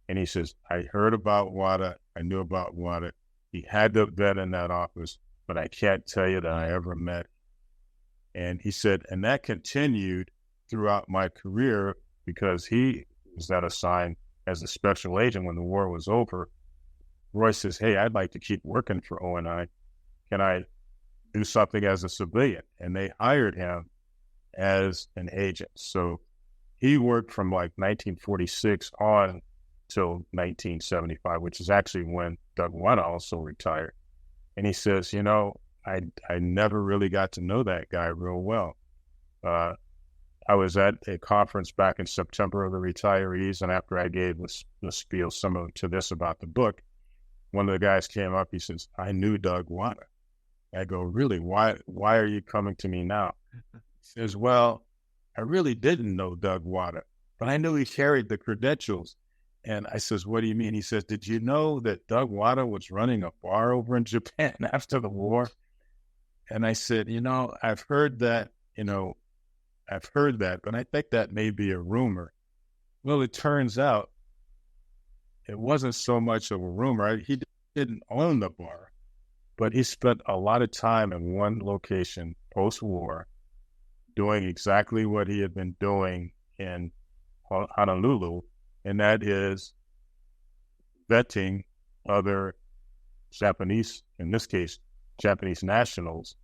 Speaker 2: And he says, I heard about Wada. I knew about Wada. He had to have been in that office, but I can't tell you that I ever met. And he said, and that continued throughout my career because he was that assigned as a special agent when the war was over. Roy says, hey, I'd like to keep working for ONI. Can I do something as a civilian? And they hired him as an agent. So he worked from like 1946 on till 1975, which is actually when Doug Wada also retired. And he says, you know, I never really got to know that guy real well. I was at a conference back in September of the retirees, and after I gave the spiel similar to this about the book, one of the guys came up, he says, I knew Doug Wada. I go, really? Why are you coming to me now? He says, well, I really didn't know Doug Wada, but I knew he carried the credentials. And I says, what do you mean? He says, did you know that Doug Wada was running a bar over in Japan after the war? And I said, you know, I've heard that, but I think that may be a rumor. Well, it turns out it wasn't so much of a rumor. He didn't own the bar, but he spent a lot of time in one location post-war doing exactly what he had been doing in Honolulu, and that is vetting other Japanese, in this case, Japanese nationals,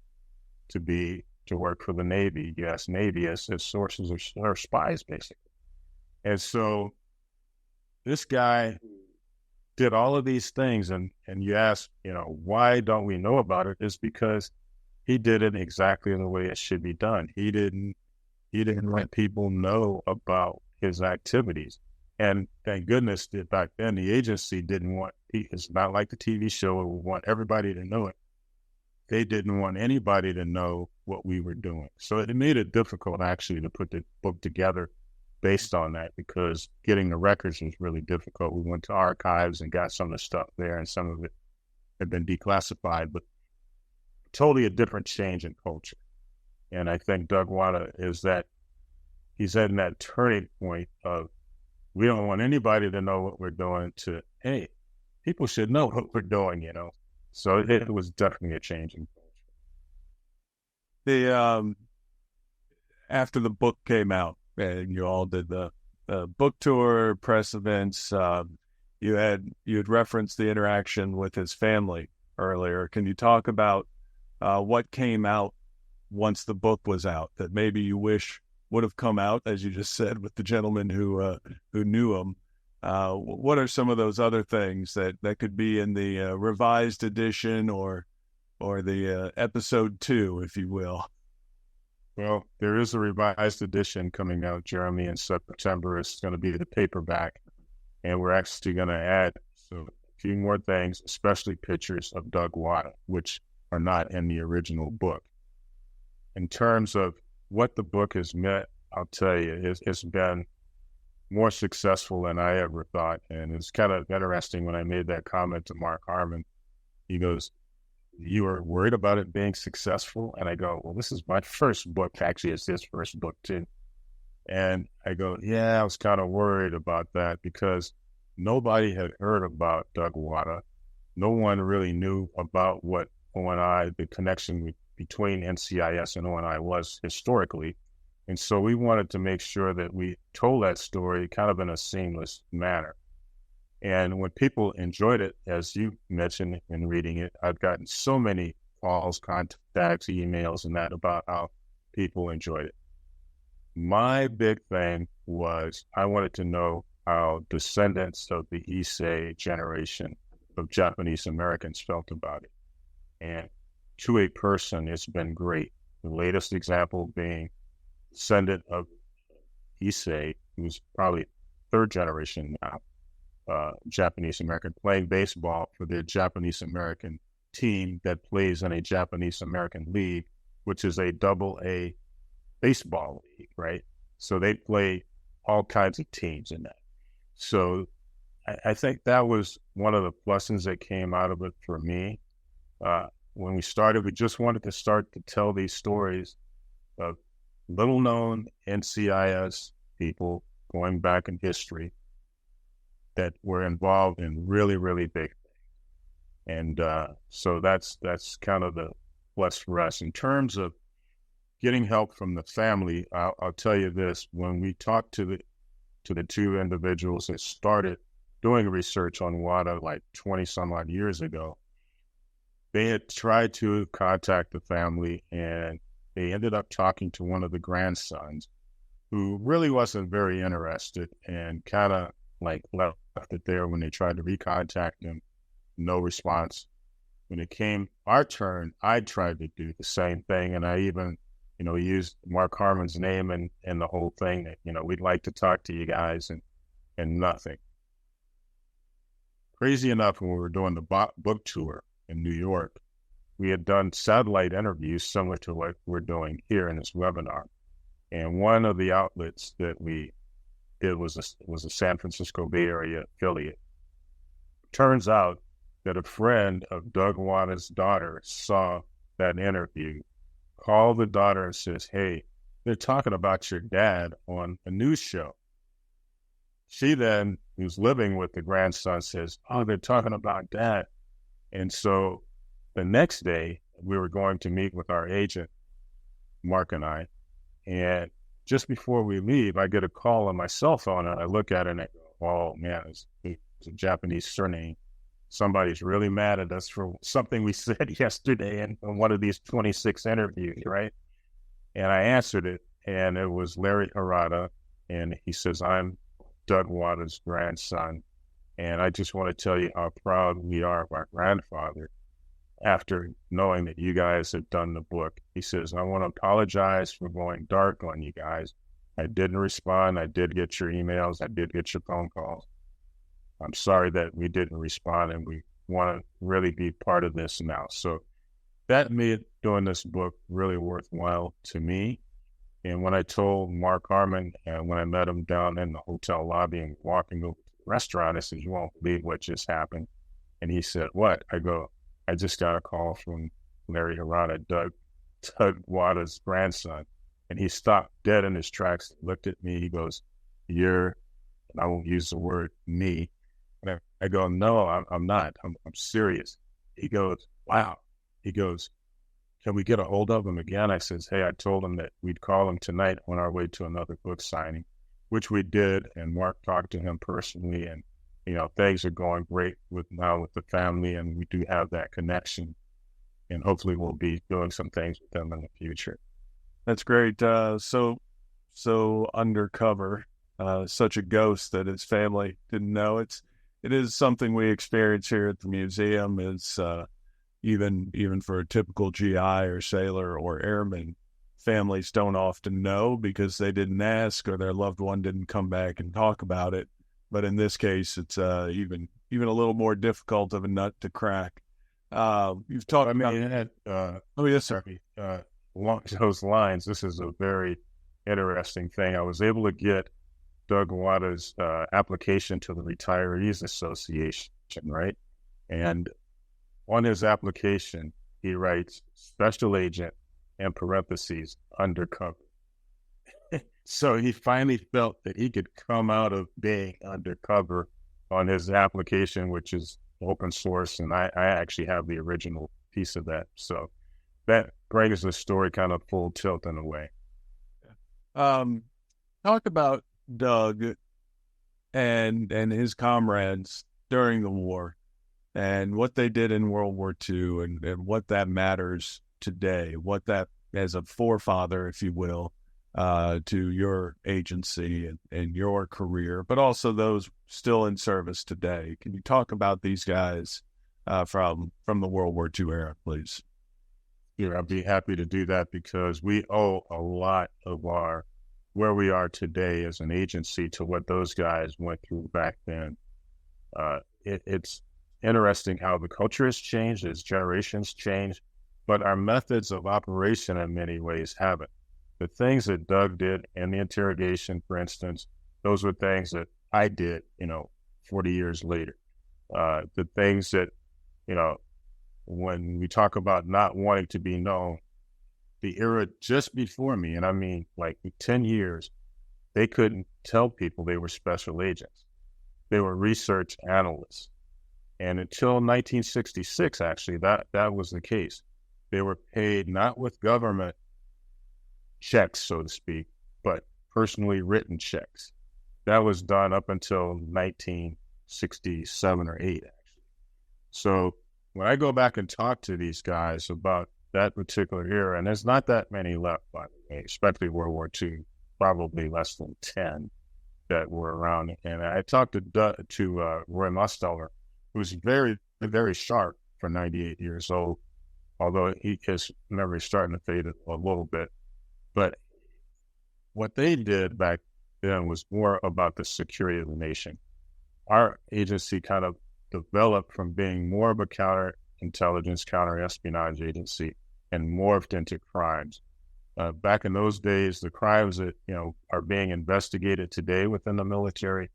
Speaker 2: to work for the Navy, U.S. Navy, as sources or spies, basically. And so this guy did all of these things, and you ask, why don't we know about it? It's because he did it exactly the way it should be done. He didn't let people know about his activities. And thank goodness that back then the agency didn't want, it's not like the TV show, it would want everybody to know it. They didn't want anybody to know what we were doing. So it made it difficult actually to put the book together based on that, because getting the records was really difficult. We went to archives and got some of the stuff there, and some of it had been declassified, but totally a different change in culture. And I think Doug Wada he's at that turning point of, we don't want anybody to know what we're doing, to, hey, people should know what we're doing, So it was definitely a change in
Speaker 1: culture. After the book came out, and you all did the book tour, press events, you had referenced the interaction with his family earlier. Can you talk about what came out once the book was out that maybe you wish would have come out, as you just said, with the gentleman who knew him? What are some of those other things that could be in the revised edition or the episode 2, if you will?
Speaker 2: Well, there is a revised edition coming out, Jeremy, in September. It's going to be the paperback, and we're actually going to add a few more things, especially pictures of Doug Wada, which are not in the original book. In terms of what the book has meant, I'll tell you, it's been more successful than I ever thought. And it's kind of interesting when I made that comment to Mark Harmon. He goes, you were worried about it being successful? And I go, well, this is my first book. Actually, it's his first book too. And I go, yeah, I was kind of worried about that because nobody had heard about Doug Wada. No one really knew about what ONI, the connection between NCIS and ONI was historically. And so we wanted to make sure that we told that story kind of in a seamless manner. And when people enjoyed it, as you mentioned in reading it, I've gotten so many calls, contacts, emails, and that about how people enjoyed it. My big thing was I wanted to know how descendants of the Issei generation of Japanese Americans felt about it. And to a person, it's been great. The latest example being descendant of Issei, who's probably third generation now, Japanese American, playing baseball for the Japanese American team that plays in a Japanese American league, which is a AA baseball league, right? So they play all kinds of teams in that. So I think that was one of the lessons that came out of it for me. when we started, we just wanted to start to tell these stories of little-known NCIS people going back in history that were involved in really, really big things. And so that's kind of the plus for us. In terms of getting help from the family, I'll tell you this: when we talked to the two individuals that started doing research on Wada like 20 some odd years ago, they had tried to contact the family, and they ended up talking to one of the grandsons who really wasn't very interested and kind of like left it there when they tried to recontact him. No response. When it came our turn, I tried to do the same thing, and I even, used Mark Harmon's name and the whole thing that, we'd like to talk to you guys, and nothing. Crazy enough, when we were doing the book tour in New York, we had done satellite interviews similar to what we're doing here in this webinar. And one of the outlets that we did was a San Francisco Bay Area affiliate. Turns out that a friend of Doug Wada's daughter saw that interview, called the daughter and says, "Hey, they're talking about your dad on a news show." She then, who's living with the grandson, says, "Oh, they're talking about Dad." And so the next day, we were going to meet with our agent, Mark and I. And just before we leave, I get a call on my cell phone, and I look at it and I go, "Oh, man, it's a Japanese surname. Somebody's really mad at us for something we said yesterday in one of these 26 interviews, right?" And I answered it, and it was Larry Harada, and he says, "I'm Doug Wada's grandson, and I just want to tell you how proud we are of our grandfather after knowing that you guys have done the book." He says, "I want to apologize for going dark on you guys. I didn't respond. I did get your emails. I did get your phone calls. I'm sorry that we didn't respond, and we want to really be part of this now." So that made doing this book really worthwhile to me. And when I told Mark Harmon, and when I met him down in the hotel lobby and walking over to the restaurant, I said, "You won't believe what just happened." And he said, "What?" I go, "I just got a call from Larry Harada, Doug Wada's grandson." And he stopped dead in his tracks, looked at me. He goes, "You're," and I won't use the word "me." And I go, "No, I'm not. I'm serious." He goes, "Wow." He goes, "Can we get a hold of him again?" I says, "Hey, I told him that we'd call him tonight on our way to another book signing," which we did. And Mark talked to him personally, and things are going great with the family, and we do have that connection, and hopefully we'll be doing some things with them in the future.
Speaker 1: That's great. So undercover, such a ghost that his family didn't know. It is something we experience here at the museum. Is even for a typical GI or sailor or airman, families don't often know because they didn't ask or their loved one didn't come back and talk about it. But in this case, it's even a little more difficult of a nut to crack. You've talked about...
Speaker 2: oh, yes, sir. Along those lines, this is a very interesting thing. I was able to get Doug Wada's application to the Retirees Association, right? And on his application, he writes special agent and parentheses undercover. So he finally felt that he could come out of being undercover on his application, which is open source, and I actually have the original piece of that. So that brings the story kind of full tilt in a way.
Speaker 1: Talk about Doug and his comrades during the war and what they did in World War II and what that matters today, what that, as a forefather, if you will, to your agency and your career, but also those still in service today. Can you talk about these guys from the World War II era, please?
Speaker 2: Yeah, I'd be happy to do that because we owe a lot of where we are today as an agency to what those guys went through back then. It's interesting how the culture has changed as generations change, but our methods of operation in many ways haven't. The things that Doug did in the interrogation, for instance, those were things that I did, 40 years later. The things that, when we talk about not wanting to be known, the era just before me, and I mean like 10 years, they couldn't tell people they were special agents. They were research analysts. And until 1966, actually, that was the case. They were paid not with government checks, so to speak, but personally written checks. That was done up until 1967 or 8, actually. So when I go back and talk to these guys about that particular era, and there's not that many left, by the way, especially World War II, probably less than 10 that were around. And I talked to Roy Musteller, who's very, very sharp for 98 years old, although his memory is starting to fade a little bit. But what they did back then was more about the security of the nation. Our agency kind of developed from being more of a counterintelligence, counterespionage agency and morphed into crimes. Back in those days, the crimes that are being investigated today within the military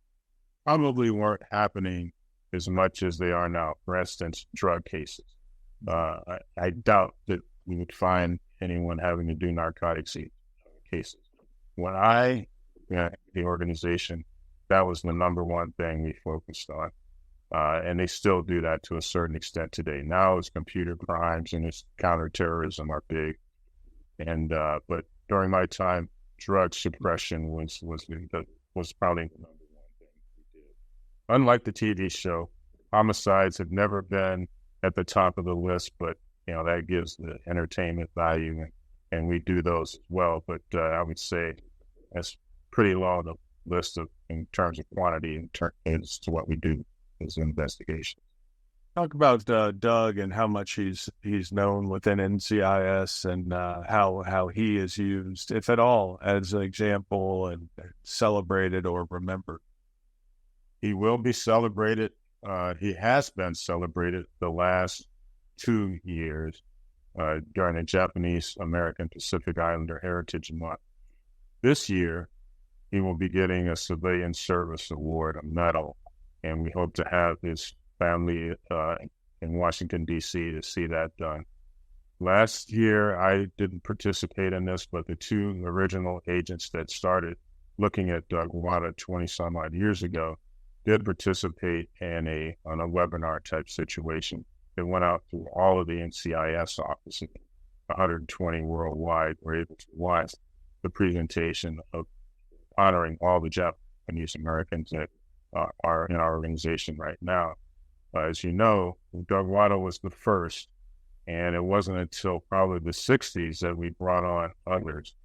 Speaker 2: probably weren't happening as much as they are now. For instance, drug cases. I doubt that we would find anyone having to do narcotics cases. When I the organization, that was the number one thing we focused on. And they still do that to a certain extent today. Now it's computer crimes and it's counterterrorism are big. And but during my time, drug suppression was probably the number one thing we did. Unlike the TV show, homicides have never been at the top of the list, but that gives the entertainment value, and we do those as well. But I would say that's pretty low on the list in terms of quantity as to what we do as an investigation.
Speaker 1: Talk about Doug and how much he's known within NCIS and how he is used, if at all, as an example and celebrated or remembered.
Speaker 2: He will be celebrated. He has been celebrated the last 2 years during the Japanese American Pacific Islander Heritage Month. This year, he will be getting a Civilian Service Award, a medal, and we hope to have his family in Washington, D.C. to see that done. Last year, I didn't participate in this, but the two original agents that started looking at Doug Wada 20-some-odd years ago did participate in a webinar type situation. It went out to all of the NCIS offices, 120 worldwide, were able to watch the presentation of honoring all the Japanese Americans that are in our organization right now. As you know, Doug Wada was the first, and it wasn't until probably the 60s that we brought on others.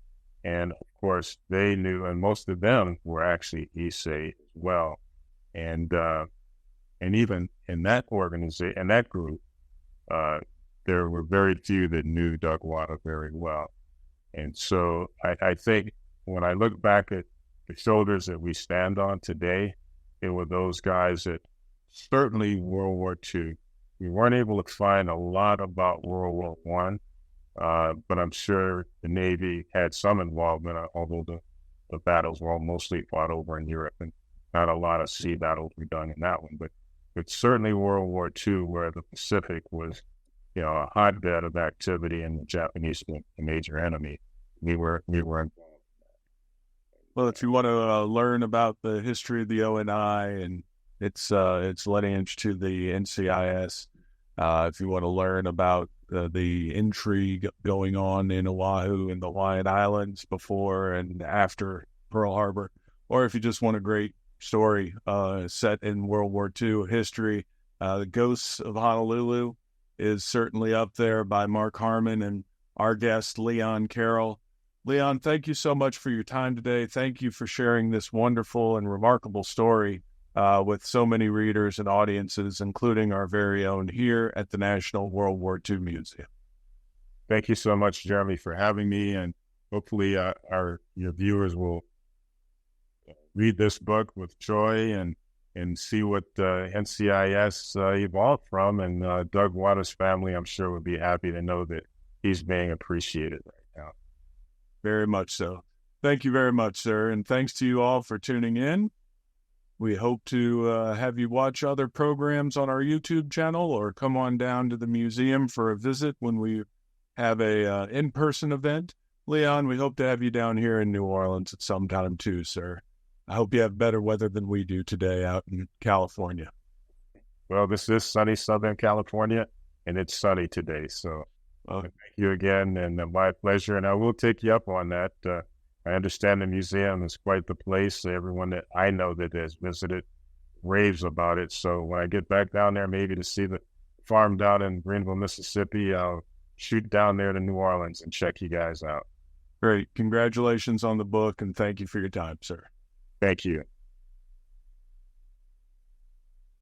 Speaker 2: And of course, they knew, and most of them were actually Issei as well. And even in that organization, in that group, there were very few that knew Doug Wada very well. And so I think when I look back at the shoulders that we stand on today, it were those guys that certainly World War II. We weren't able to find a lot about World War I, but I'm sure the Navy had some involvement, although the battles were all mostly fought over in Europe, and not a lot of sea battles were done in that one. But it's certainly World War II, where the Pacific was, a hotbed of activity, and the Japanese were a major enemy. We were involved.
Speaker 1: Well, if you want to learn about the history of the ONI and its lineage to the NCIS, if you want to learn about the intrigue going on in Oahu and the Hawaiian Islands before and after Pearl Harbor, or if you just want a great story set in World War II history, the Ghosts of Honolulu is certainly up there by Mark Harmon and our guest, Leon Carroll. Leon, thank you so much for your time today. Thank you for sharing this wonderful and remarkable story with so many readers and audiences, including our very own here at the National World War II Museum.
Speaker 2: Thank you so much, Jeremy, for having me, and hopefully your viewers will read this book with joy and see what NCIS evolved from. And Doug Wada's family, I'm sure, would be happy to know that he's being appreciated right now.
Speaker 1: Very much so. Thank you very much, sir. And thanks to you all for tuning in. We hope to have you watch other programs on our YouTube channel or come on down to the museum for a visit when we have a in-person event. Leon, we hope to have you down here in New Orleans at some time too, sir. I hope you have better weather than we do today out in California.
Speaker 2: Well, this is sunny Southern California, and it's sunny today. So thank you again, and my pleasure. And I will take you up on that. I understand the museum is quite the place. Everyone that I know that has visited raves about it. So when I get back down there, maybe to see the farm down in Greenville, Mississippi, I'll shoot down there to New Orleans and check you guys out.
Speaker 1: Great. Congratulations on the book, and thank you for your time, sir.
Speaker 2: Thank you.